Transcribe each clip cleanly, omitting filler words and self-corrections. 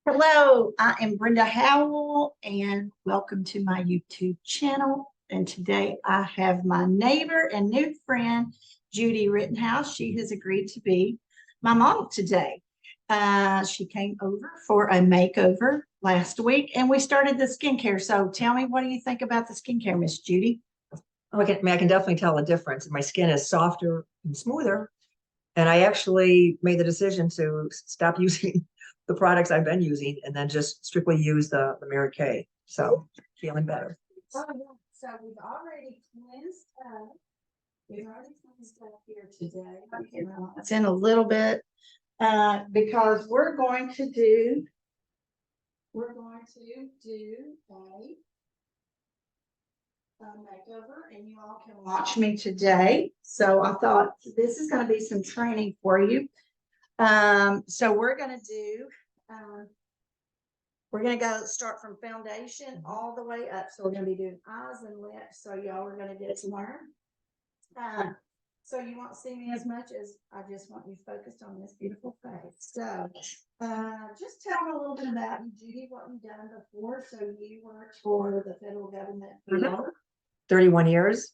Hello, I am Brenda Howell, and welcome to my YouTube channel. And today I have my neighbor and new friend, Judy Rittenhouse. She has agreed to be my model today. She came over for a makeover last week, and we started the skincare. So tell me, what do you think about the skincare, Miss Judy? I can definitely tell a difference. My skin is softer and smoother. And I actually made the decision to stop using the products I've been using and then just strictly use the Mary Kay. So feeling better. So we've already cleansed up. We've already cleansed up here today. Okay, it's in a little bit because we're going to do a makeover, and you all can watch me today. So I thought this is going to be some training for you. So we're going to go start from foundation all the way up. So we're going to be doing eyes and lips. So y'all are going to get to learn. So you won't see me as much as I just want you focused on this beautiful face. So just tell me a little bit about you, Judy, what you've done before. So you worked for the federal government for 31 years,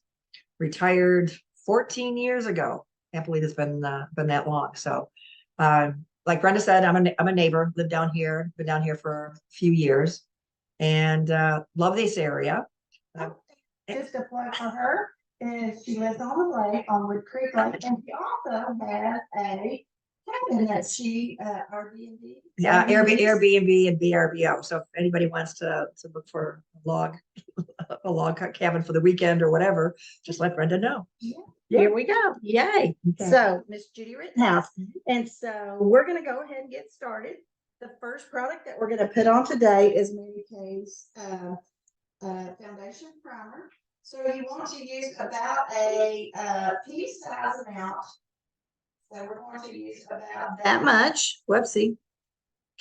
retired 14 years ago. Can't believe it's been that long. So like Brenda said, I'm a neighbor, live down here, been down here for a few years, and love this area. Just a plug for her is she lives on the lake, on Wood Creek Lake, and she also has a cabin that she Airbnb. Yeah, Airbnb and VRBO. So if anybody wants to look for a log cabin for the weekend or whatever, just let Brenda know. Yeah. Here we go. Yay. Okay. So Miss Judy Rittenhouse. And so we're going to go ahead and get started. The first product that we're going to put on today is Mary Kay's foundation primer. So you want to use about a pea-size amount. So we're going to use about that much. Whoopsie.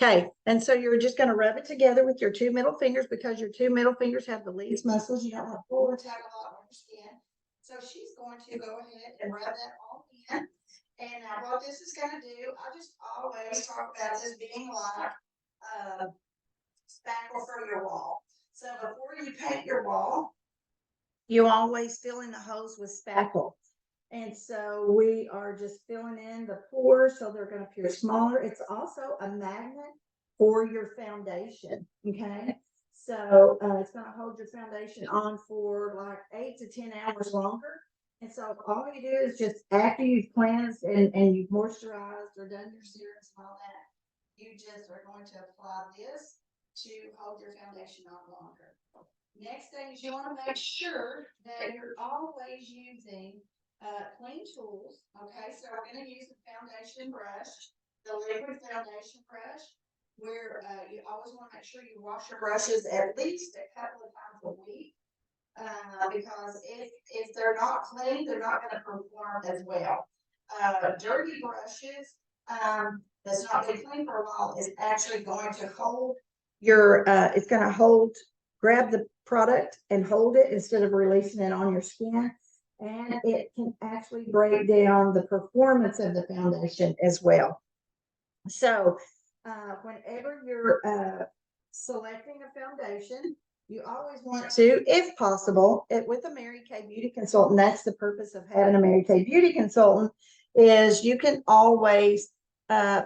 Okay, and so you're just going to rub it together with your two middle fingers because your two middle fingers have the least muscles. You don't want to pull or tag a lot on your skin. So she's going to go ahead and rub that all in. And now what this is going to do, I just always talk about this being like spackle for your wall. So before you paint your wall, you always fill in the holes with spackle. And so we are just filling in the pores so they're going to appear smaller. It's also a magnet for your foundation. Okay. So it's going to hold your foundation on for like 8 to 10 hours longer. And so all you do is just after you've cleansed and you've moisturized or done your serums and all that, you just are going to apply this to hold your foundation on longer. Next thing is you want to make sure that you're always using clean tools. Okay, so we're going to use the foundation brush, the liquid foundation brush, where you always want to make sure you wash your brushes at least a couple of times a week. Because if they're not clean, they're not going to perform as well. Dirty brushes that's not been cleaned for a while is actually going to hold your it's going to grab the product and hold it instead of releasing it on your skin, and it can actually break down the performance of the foundation as well. So whenever you're selecting a foundation, you always want to, if possible, with a Mary Kay beauty consultant. That's the purpose of having a Mary Kay beauty consultant, is you can always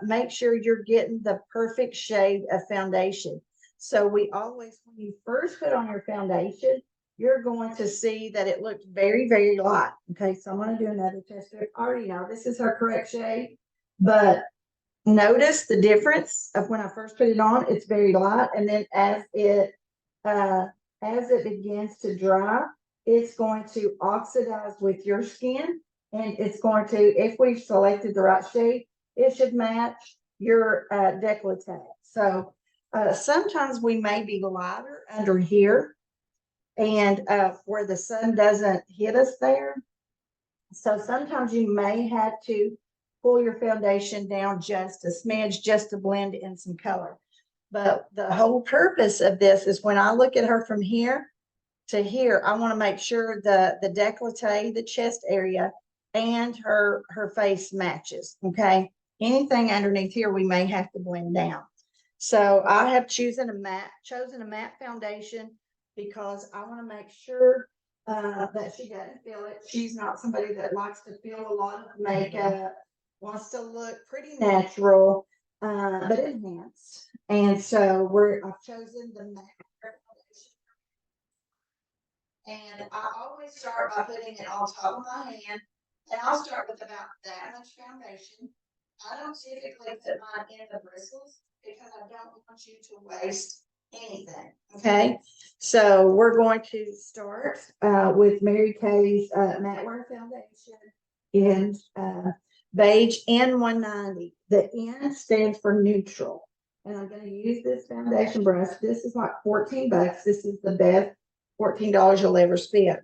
make sure you're getting the perfect shade of foundation. So we always, when you first put on your foundation, you're going to see that it looks very, very light. Okay, so I'm going to do another test. I already know this is her correct shade, but notice the difference of when I first put it on, it's very light. And then as it begins to dry, it's going to oxidize with your skin. And it's going to, if we've selected the right shade, it should match your décolleté. So sometimes we may be lighter under here and where the sun doesn't hit us there. So sometimes you may have to pull your foundation down just a smidge just to blend in some color. But the whole purpose of this is when I look at her from here to here, I want to make sure the décolleté, the chest area, and her face matches. Okay. Anything underneath here, we may have to blend down. So I have chosen a matte foundation because I want to make sure that she doesn't feel it. She's not somebody that likes to feel a lot of makeup, wants to look pretty natural, but enhanced. And so I've chosen the matte foundation. And I always start by putting it on top of my hand. And I'll start with about that much foundation. I don't typically put mine in the bristles because I don't want you to waste anything. Okay. So we're going to start with Mary Kay's matte wear foundation in beige N190. The N stands for neutral. And I'm going to use this foundation brush. This is like $14. This is the best $14 you'll ever spend.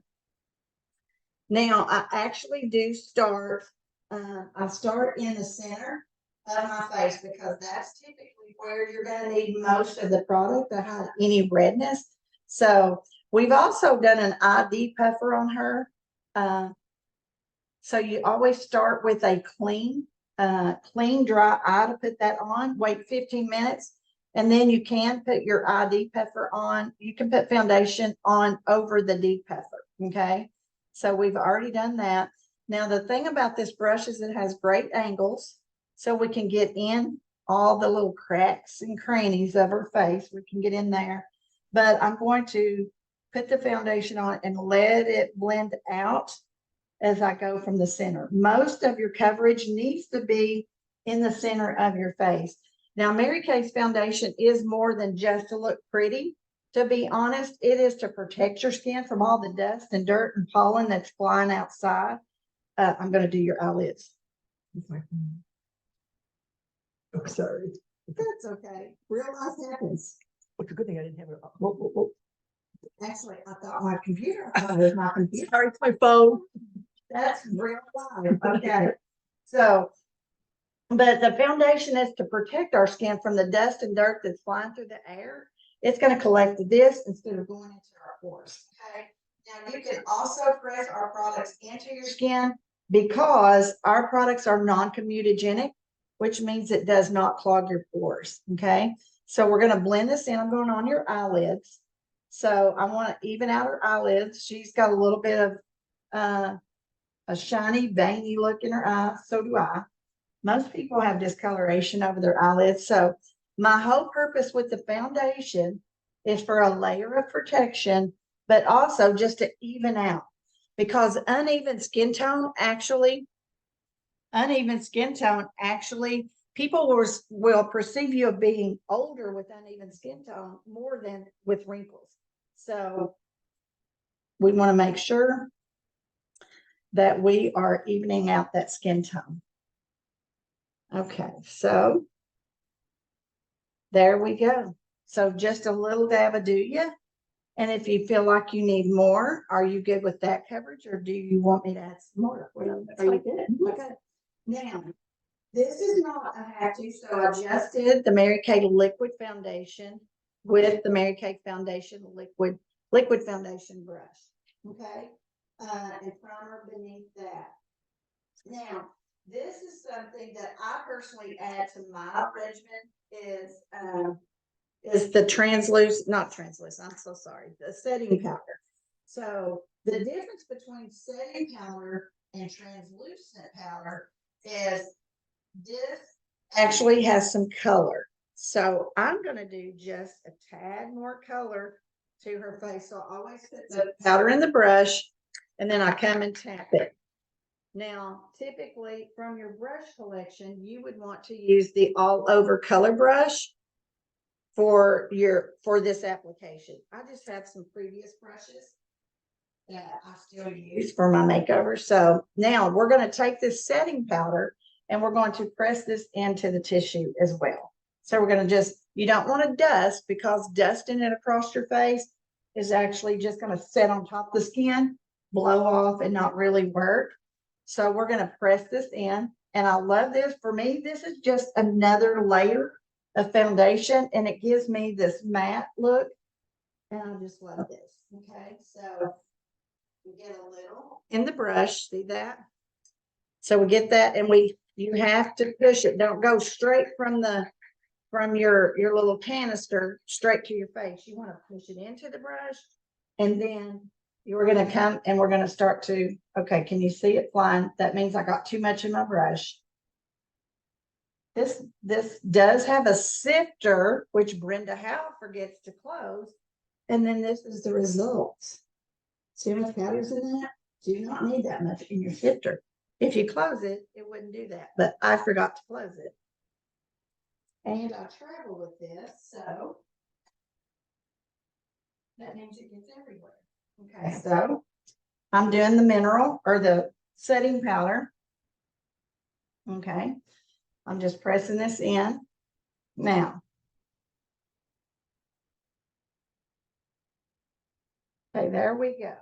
Now I actually do start. I start in the center of my face because that's typically where you're going to need most of the product to hide any redness. So we've also done an ID puffer on her. So you always start with a clean, dry eye to put that on. Wait 15 minutes. And then you can put your ID puffer on. You can put foundation on over the deep puffer. Okay. So we've already done that. Now, the thing about this brush is it has great angles. So we can get in all the little cracks and crannies of her face. We can get in there. But I'm going to put the foundation on and let it blend out as I go from the center. Most of your coverage needs to be in the center of your face. Now, Mary Kay's foundation is more than just to look pretty. To be honest, it is to protect your skin from all the dust and dirt and pollen that's flying outside. I'm going to do your eyelids. Oh, sorry. That's okay. Real life happens. It's a good thing I didn't have it. Actually, I thought my computer. I thought it was my computer. Sorry, it's my phone. That's real life. Okay. So, but the foundation is to protect our skin from the dust and dirt that's flying through the air. It's going to collect this instead of going into our pores. Okay. Now you can also press our products into your skin because our products are non-comedogenic, which means it does not clog your pores. Okay. So we're going to blend this in. I'm going on your eyelids. So I want to even out her eyelids. She's got a little bit of a shiny, veiny look in her eyes. So do I. Most people have discoloration over their eyelids. So my whole purpose with the foundation is for a layer of protection, but also just to even out, because uneven skin tone actually, people will perceive you of being older with uneven skin tone more than with wrinkles. So we want to make sure that we are evening out that skin tone. Okay, so there we go. So just a little dab of do ya? And if you feel like you need more, are you good with that coverage, or do you want me to add some more? Are you good? Okay. Now, this is not a have-to, so I just did the Mary Kay liquid foundation with the Mary Kay foundation liquid foundation brush. Okay, and primer beneath that. Now, this is something that I personally add to my regimen is the not translucent, I'm so sorry, the setting powder. So the difference between setting powder and translucent powder is this actually has some color. So I'm going to do just a tad more color to her face. So I always put the powder in the brush and then I come and tap it. Now, typically from your brush collection, you would want to use the all over color brush for this application. I just have some previous brushes that I still use for my makeover. So now we're going to take this setting powder and we're going to press this into the tissue as well. So we're going to you don't want to dust, because dusting it across your face is actually just going to set on top of the skin, blow off, and not really work. So we're going to press this in, and I love this. For me, this is just another layer of foundation, and it gives me this matte look, and I just love this. Okay, so we get a little in the brush, see that? So we get that, and you have to push it. Don't go straight from the from your little canister straight to your face. You want to push it into the brush, and then you're going to come and we're going to start to, okay, can you see it flying? That means I got too much in my brush. This does have a sifter, which Brenda Howe forgets to close. And then this is the results. See how much powder's in that? Do you not need that much in your sifter? If you close it, it wouldn't do that, but I forgot to close it. And I travel with this, so that means it gets everywhere. Okay, so I'm doing the mineral or the setting powder. Okay, I'm just pressing this in. Now, okay, there we go.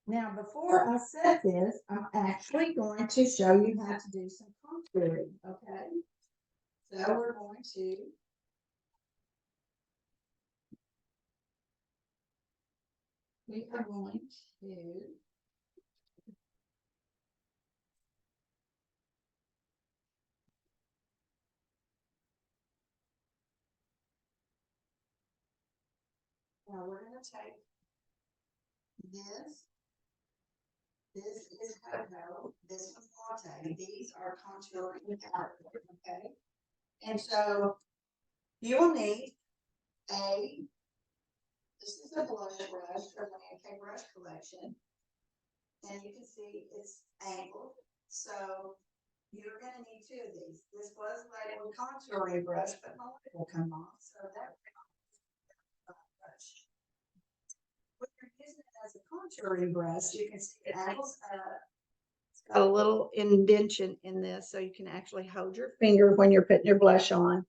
Now, before I set this, I'm actually going to show you how to do some contouring, okay? So we're going to now we're going to take this. This is cocoa. This is latte. These are contouring powder, okay? And so you will need this is a blush brush from the UK Brush Collection. And you can see it's angled. So you're going to need two of these. This was labeled contouring brush, but my light will come off. So that brush. When you're using it as a contouring brush, you can see it angles up. It's got a little indentation in this, so you can actually hold your finger when you're putting your blush on.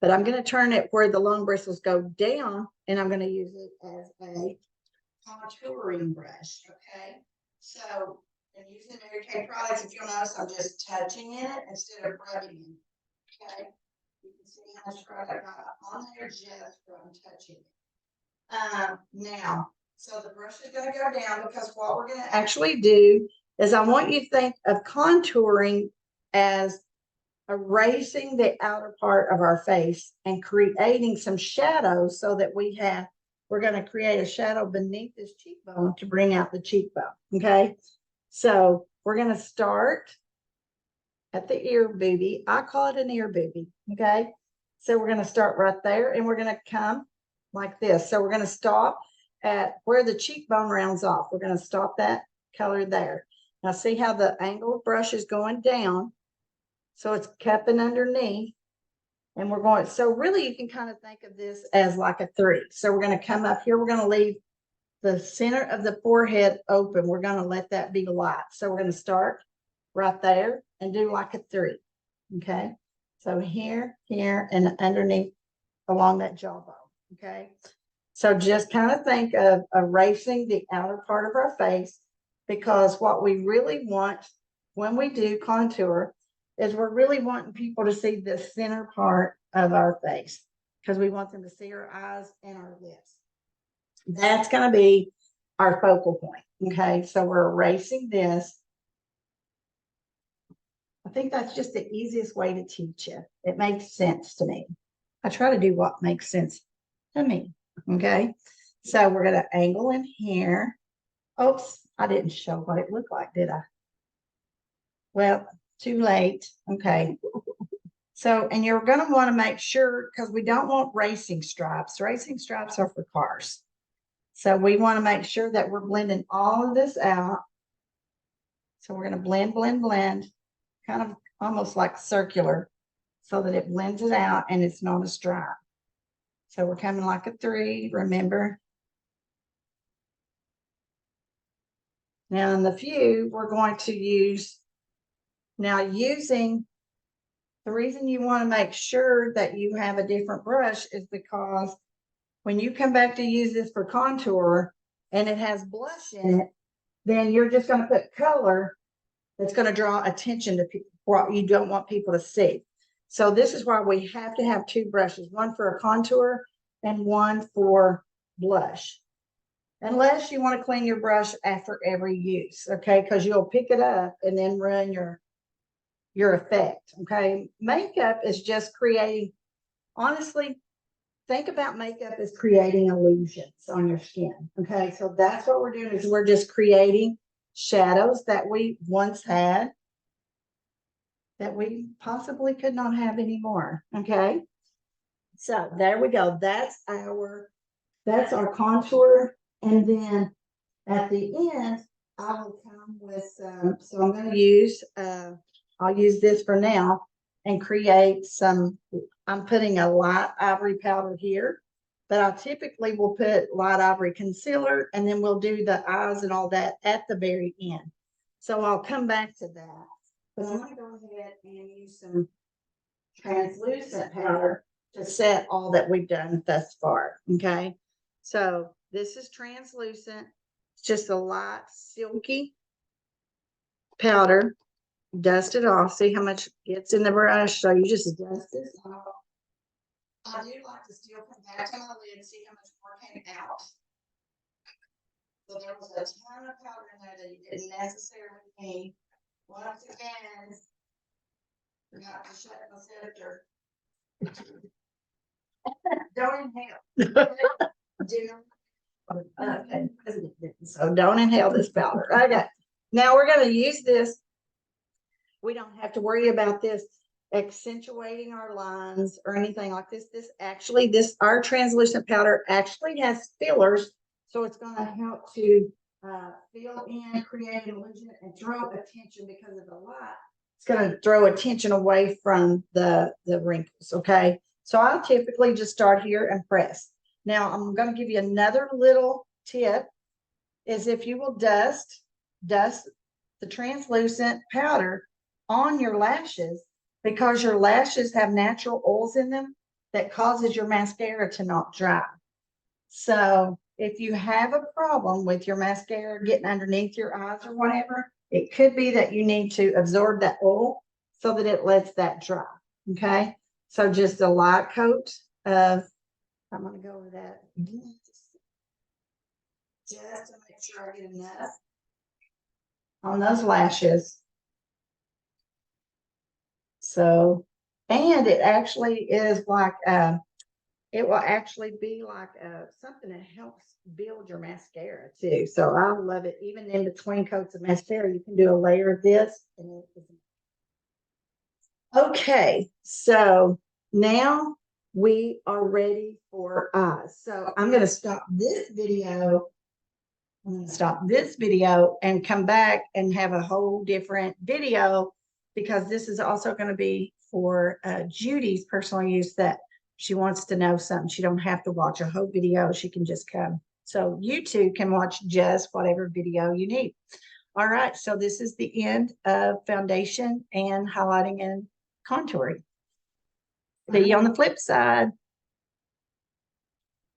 But I'm going to turn it where the long bristles go down, and I'm going to use it as a contouring brush, okay? So, I'm using Mary Kay products. If you'll notice, I'm just touching in it instead of rubbing it, okay? You can see how much product I got on there just from touching it. Now, so the brush is going to go down because what we're going to actually do is I want you to think of contouring as erasing the outer part of our face and creating some shadows so that we're going to create a shadow beneath this cheekbone to bring out the cheekbone. Okay. So we're going to start at the ear boobie. I call it an ear boobie. Okay. So we're going to start right there and we're going to come like this. So we're going to stop at where the cheekbone rounds off. We're going to stop that color there. Now see how the angled brush is going down. So it's cupping underneath, and we're going, so really you can kind of think of this as like a 3. So we're going to come up here. We're going to leave the center of the forehead open. We're going to let that be light. So we're going to start right there and do like a 3. Okay. So here, and underneath along that jawbone. Okay. So just kind of think of erasing the outer part of our face, because what we really want when we do contour is we're really wanting people to see the center part of our face, because we want them to see our eyes and our lips. That's going to be our focal point. Okay, so we're erasing this. I think that's just the easiest way to teach you. It makes sense to me. I try to do what makes sense to me. Okay, so we're going to angle in here. Oops, I didn't show what it looked like, did I? Well, too late. Okay. So, and you're going to want to make sure, because we don't want racing stripes. Racing stripes are for cars. So we want to make sure that we're blending all of this out. So we're going to blend, kind of almost like circular, so that it blends it out and it's not a stripe. So we're coming like a 3, remember? Now in the few, we're going to use, now using, the reason you want to make sure that you have a different brush is because when you come back to use this for contour and it has blush in it, then you're just going to put color that's going to draw attention to people, what you don't want people to see. So this is why we have to have 2 brushes, one for a contour and one for blush. Unless you want to clean your brush after every use, okay? Because you'll pick it up and then run your effect, okay? Makeup is just creating honestly, think about makeup as creating illusions on your skin. Okay, so that's what we're doing is we're just creating shadows that we once had that we possibly could not have anymore. Okay, so there we go. That's our contour, and then at the end I will come with so I'm going to use I'll use this for now and create some. I'm putting a light ivory powder here, but I typically will put light ivory concealer, and then we'll do the eyes and all that at the very end. So I'll come back to that. But I'm going to go ahead and use some translucent powder to set all that we've done thus far. Okay. So this is translucent. It's just a light, silky powder. Dust it off. See how much gets in the brush. So you just dust this off. I do like to still come back to my lid and see how much more came out. So there was a ton of powder in there that you didn't necessarily need. Once again, forgot to shut my scepter. Don't inhale. Do not. Okay. So don't inhale this powder. Okay. Now we're going to use this. We don't have to worry about this accentuating our lines or anything like this. Our translucent powder actually has fillers, so it's going to help to fill in, create an illusion, and throw attention because of the light. It's going to throw attention away from the wrinkles. Okay, so I'll typically just start here and press. Now I'm going to give you another little tip: is if you will dust the translucent powder on your lashes, because your lashes have natural oils in them that causes your mascara to not dry. So if you have a problem with your mascara getting underneath your eyes or whatever, it could be that you need to absorb that oil so that it lets that dry. Okay, so just a light coat of, I'm going to go over that just to make sure I get enough on those lashes. So, and it actually is like, it will actually be like something that helps build your mascara too. So I love it. Even in between coats of mascara, you can do a layer of this. Okay, so now we are ready for eyes. So I'm going to stop this video. I'm going to stop this video and come back and have a whole different video, because this is also going to be for Judy's personal use, that she wants to know something. She don't have to watch a whole video. She can just come. So you two can watch just whatever video you need. All right. So this is the end of foundation and highlighting and contouring. See you on the flip side.